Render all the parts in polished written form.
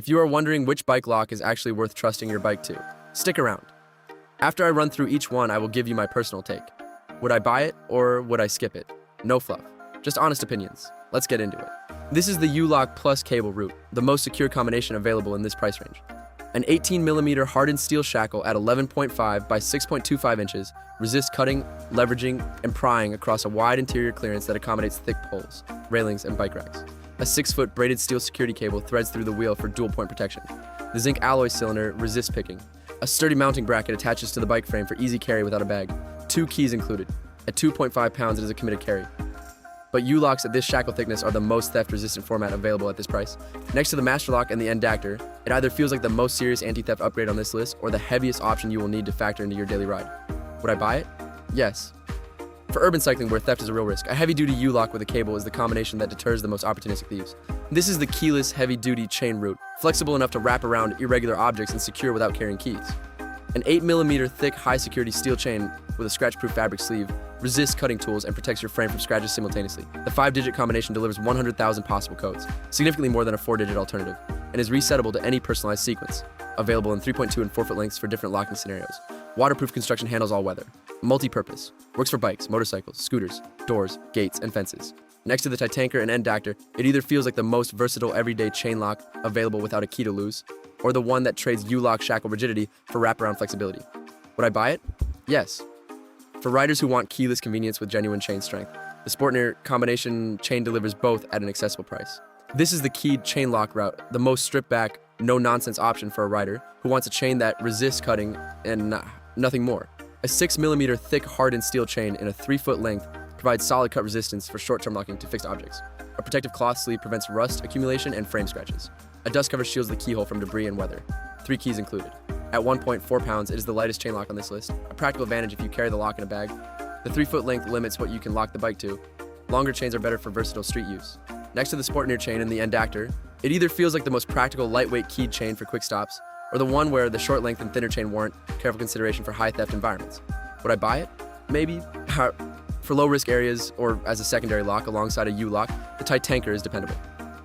If you are wondering which bike lock is actually worth trusting your bike to, stick around. After I run through each one, I will give you my personal take. Would I buy it or would I skip it? No fluff, just honest opinions. Let's get into it. This is the U-Lock Plus cable route, the most secure combination available in this price range. An 18mm hardened steel shackle at 11.5 by 6.25 inches resists cutting, leveraging, and prying across a wide interior clearance that accommodates thick poles, railings, and bike racks. A 6-foot braided steel security cable threads through the wheel for dual-point protection. The zinc alloy cylinder resists picking. A sturdy mounting bracket attaches to the bike frame for easy carry without a bag. 2 keys included. At 2.5 pounds, it is a committed carry. But U-locks at this shackle thickness are the most theft-resistant format available at this price. Next to the master lock and the endactor, it either feels like the most serious anti-theft upgrade on this list or the heaviest option you will need to factor into your daily ride. Would I buy it? Yes. For urban cycling where theft is a real risk, a heavy-duty U-lock with a cable is the combination that deters the most opportunistic thieves. This is the keyless heavy-duty chain route, flexible enough to wrap around irregular objects and secure without carrying keys. An 8mm thick high-security steel chain with a scratch-proof fabric sleeve resists cutting tools and protects your frame from scratches simultaneously. The 5-digit combination delivers 100,000 possible codes, significantly more than a 4-digit alternative, and is resettable to any personalized sequence, available in 3.2 and 4-foot lengths for different locking scenarios. Waterproof construction handles all weather. Multi-purpose. Works for bikes, motorcycles, scooters, doors, gates, and fences. Next to the Titanker and endactor, it either feels like the most versatile everyday chain lock available without a key to lose, or the one that trades U-lock shackle rigidity for wraparound flexibility. Would I buy it? Yes. For riders who want keyless convenience with genuine chain strength, the Sportner combination chain delivers both at an accessible price. This is the keyed chain lock route, the most stripped-back, no-nonsense option for a rider who wants a chain that resists cutting and nothing more. A 6mm thick hardened steel chain in a 3-foot length provides solid cut resistance for short-term locking to fixed objects. A protective cloth sleeve prevents rust accumulation and frame scratches. A dust cover shields the keyhole from debris and weather. 3 keys included. At 1.4 pounds, it is the lightest chain lock on this list, a practical advantage if you carry the lock in a bag. The 3-foot length limits what you can lock the bike to. Longer chains are better for versatile street use. Next to the Sportner chain and the endactor, it either feels like the most practical lightweight keyed chain for quick stops, or the one where the short length and thinner chain warrant careful consideration for high theft environments. Would I buy it? Maybe. For low risk areas or as a secondary lock alongside a U-lock, the Titanker is dependable.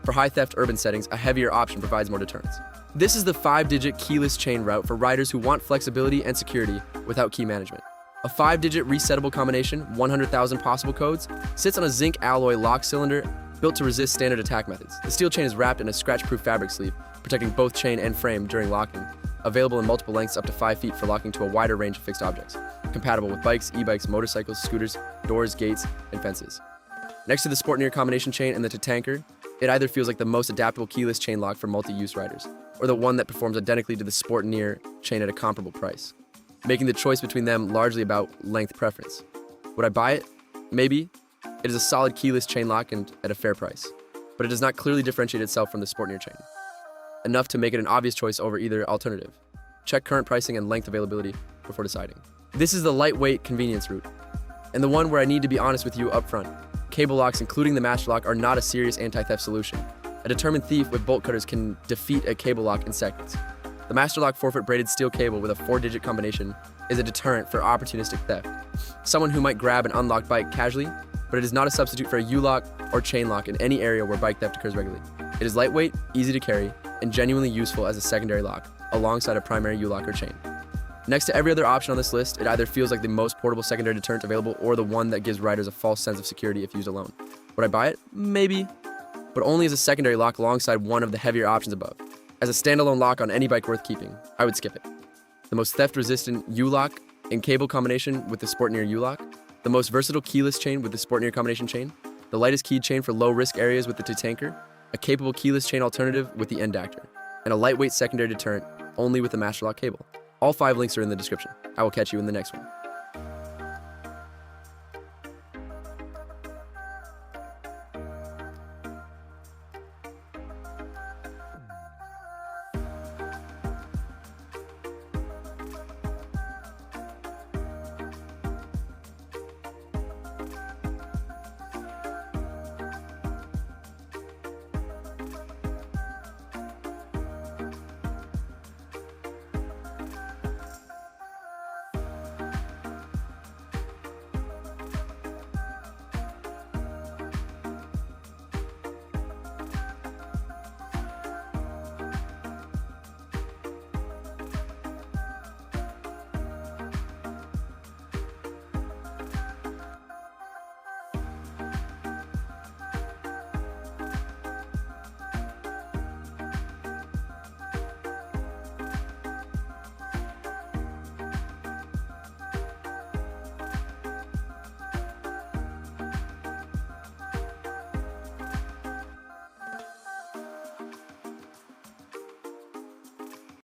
For high theft urban settings, a heavier option provides more deterrence. This is the 5-digit keyless chain route for riders who want flexibility and security without key management. A 5-digit resettable combination, 100,000 possible codes, sits on a zinc alloy lock cylinder built to resist standard attack methods. The steel chain is wrapped in a scratch-proof fabric sleeve, protecting both chain and frame during locking, available in multiple lengths up to 5 feet for locking to a wider range of fixed objects, compatible with bikes, e-bikes, motorcycles, scooters, doors, gates, and fences. Next to the Sportner combination chain and the Titanker, it either feels like the most adaptable keyless chain lock for multi-use riders, or the one that performs identically to the Sportner chain at a comparable price, making the choice between them largely about length preference. Would I buy it? Maybe. It is a solid keyless chain lock and at a fair price, but it does not clearly differentiate itself from the Sportner chain, enough to make it an obvious choice over either alternative. Check current pricing and length availability before deciding. This is the lightweight convenience route, and the one where I need to be honest with you up front. Cable locks, including the master lock, are not a serious anti-theft solution. A determined thief with bolt cutters can defeat a cable lock in seconds. The master lock 4-foot braided steel cable with a 4-digit combination is a deterrent for opportunistic theft. Someone who might grab an unlocked bike casually, but it is not a substitute for a U-lock or chain lock in any area where bike theft occurs regularly. It is lightweight, easy to carry, and genuinely useful as a secondary lock, alongside a primary U-lock or chain. Next to every other option on this list, it either feels like the most portable secondary deterrent available or the one that gives riders a false sense of security if used alone. Would I buy it? Maybe, but only as a secondary lock alongside one of the heavier options above. As a standalone lock on any bike worth keeping, I would skip it. The most theft-resistant U-lock in cable combination with the Sportner U-lock, the most versatile keyless chain with the Sportner combination chain, the lightest keyed chain for low-risk areas with the Titanker, a capable keyless chain alternative with the endactor, and a lightweight secondary deterrent only with the master lock cable. All 5 links are in the description. I will catch you in the next one.